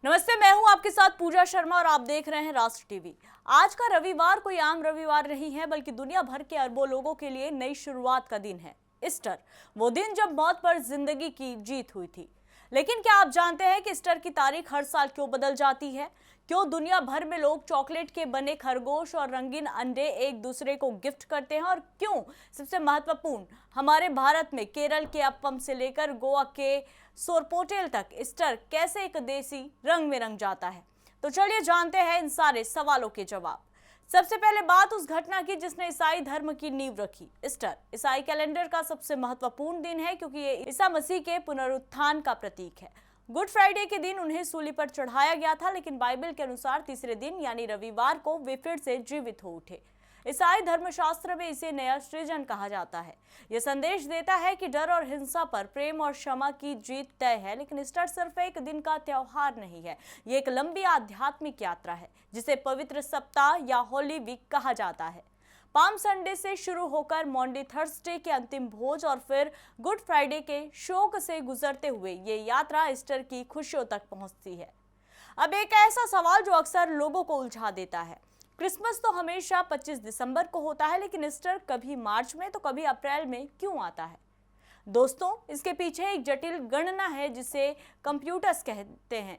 नमस्ते, मैं हूं आपके साथ पूजा शर्मा और आप देख रहे हैं राष्ट्र टीवी। आज का रविवार कोई आम रविवार नहीं है, बल्कि दुनिया भर के अरबों लोगों के लिए नई शुरुआत का दिन है। ईस्टर, वो दिन जब मौत पर जिंदगी की जीत हुई थी। लेकिन क्या आप जानते हैं कि ईस्टर की तारीख हर साल क्यों बदल जाती है? क्यों दुनिया भर में लोग चॉकलेट के बने खरगोश और रंगीन अंडे एक दूसरे को गिफ्ट करते हैं? और क्यों सबसे महत्वपूर्ण, हमारे भारत में केरल के अप्पम से लेकर गोवा के सोरपोटेल तक ईस्टर कैसे एक देसी रंग में रंग जाता है? तो चलिए जानते हैं इन सारे सवालों के जवाब। सबसे पहले बात उस घटना की जिसने ईसाई धर्म की नींव रखी। ईस्टर ईसाई कैलेंडर का सबसे महत्वपूर्ण दिन है, क्योंकि ये ईसा मसीह के पुनरुत्थान का प्रतीक है। गुड फ्राइडे के दिन उन्हें सूली पर चढ़ाया गया था, लेकिन बाइबल के अनुसार तीसरे दिन यानी रविवार को वे फिर से जीवित हो उठे। ईसाई धर्मशास्त्र में इसे नया सृजन कहा जाता है। यह संदेश देता है कि डर और हिंसा पर प्रेम और क्षमा की जीत तय है। लेकिन ईस्टर सिर्फ एक दिन का त्योहार नहीं है, ये एक लंबी आध्यात्मिक यात्रा है, जिसे पवित्र सप्ताह या होली वीक कहा जाता है। पाम संडे से शुरू होकर मॉन्डे थर्सडे के अंतिम भोज और फिर गुड फ्राइडे के शोक से गुजरते हुए ये यात्रा ईस्टर की खुशियों तक पहुंचती है। अब एक ऐसा सवाल जो अक्सर लोगों को उलझा देता है, क्रिसमस तो हमेशा 25 दिसंबर को होता है, लेकिन ईस्टर कभी मार्च में तो कभी अप्रैल में क्यों आता है? दोस्तों, इसके पीछे एक जटिल गणना है जिसे कंप्यूटर्स कहते हैं।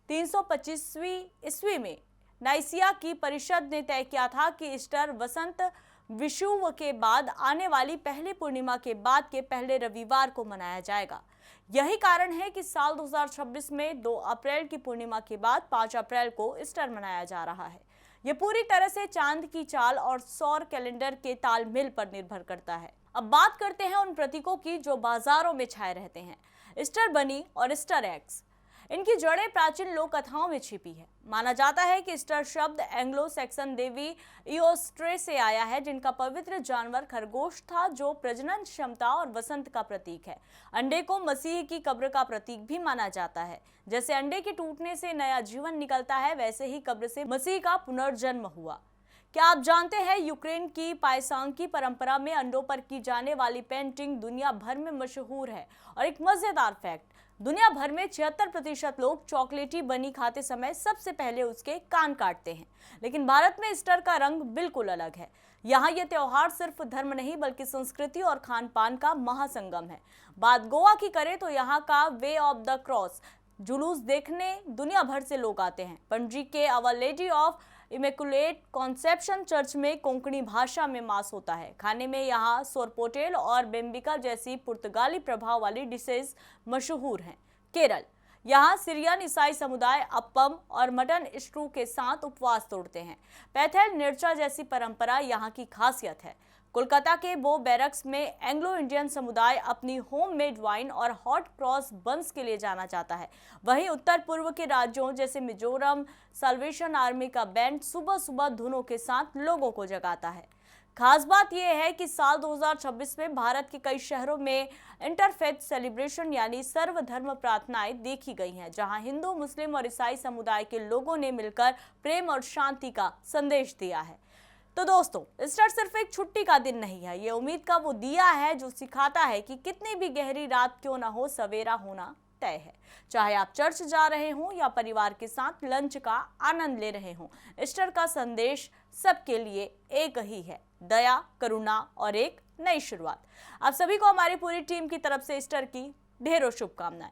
325वीं ईस्वी में नाइसिया की परिषद ने तय किया था कि ईस्टर वसंत विषुव के बाद आने वाली पहली पूर्णिमा के बाद के पहले रविवार को मनाया जाएगा। यही कारण है कि साल 2026 में 2 अप्रैल की पूर्णिमा के बाद 5 अप्रैल को ईस्टर मनाया जा रहा है। ये पूरी तरह से चांद की चाल और सौर कैलेंडर के तालमेल पर निर्भर करता है। अब बात करते हैं उन प्रतीकों की जो बाजारों में छाए रहते हैं। ईस्टर बनी और ईस्टर एग्स, इनकी जड़ें प्राचीन लोक कथाओं में छिपी है। माना जाता है कि ईस्टर शब्द एंग्लो सैक्सन देवी ईओस्ट्रे से आया है, जिनका पवित्र जानवर खरगोश था, जो प्रजनन क्षमता और वसंत का प्रतीक है। अंडे को मसीह की कब्र का प्रतीक भी माना जाता है। जैसे अंडे के टूटने से नया जीवन निकलता है, वैसे ही कब्र से मसीह का पुनर्जन्म हुआ। क्या आप जानते हैं यूक्रेन की पायसांकी परंपरा में अंडों पर की जाने वाली पेंटिंग दुनिया भर में मशहूर है? और एक मजेदार फैक्ट, दुनिया भर में 76% लोग चॉकलेटी बनी खाते समय सबसे पहले उसके कान काटते हैं। लेकिन भारत में ईस्टर का रंग बिल्कुल अलग है। यहाँ यह त्योहार सिर्फ धर्म नहीं बल्कि संस्कृति और खान पान का महासंगम है। बात गोवा की करें तो यहाँ का वे ऑफ द क्रॉस जुलूस देखने दुनिया भर से लोग आते हैं। पणजी के Our Lady of Immaculate Conception church में कोंकणी भाषा में मास होता है। खाने में यहाँ सोरपोटेल और बेम्बिका जैसी पुर्तगाली प्रभाव वाली डिशेज मशहूर हैं। केरल, यहाँ सीरियन ईसाई समुदाय अप्पम और मटन स्ट्रू के साथ उपवास तोड़ते हैं। पैथेल निर्चा जैसी परंपरा यहाँ की खासियत है। कोलकाता के बो बैरक्स में एंग्लो इंडियन समुदाय अपनी होममेड वाइन और हॉट क्रॉस बंस के लिए जाना जाता है। वहीं उत्तर पूर्व के राज्यों जैसे मिजोरम साल्वेशन आर्मी का बैंड सुबह सुबह धुनों के साथ लोगों को जगाता है। खास बात यह है कि साल 2026 में भारत के कई शहरों में इंटरफेथ सेलिब्रेशन यानी सर्वधर्म प्रार्थनाएं देखी गई हैं, जहां हिंदू, मुस्लिम और ईसाई समुदाय के लोगों ने मिलकर प्रेम और शांति का संदेश दिया है। तो दोस्तों, ईस्टर सिर्फ एक छुट्टी का दिन नहीं है, ये उम्मीद का वो दिया है जो सिखाता है कि कितनी भी गहरी रात क्यों ना हो, सवेरा होना तय है। चाहे आप चर्च जा रहे हों या परिवार के साथ लंच का आनंद ले रहे हों, ईस्टर का संदेश सबके लिए एक ही है, दया, करुणा और एक नई शुरुआत। आप सभी को हमारी पूरी टीम की तरफ से ईस्टर की ढेरों शुभकामनाएं।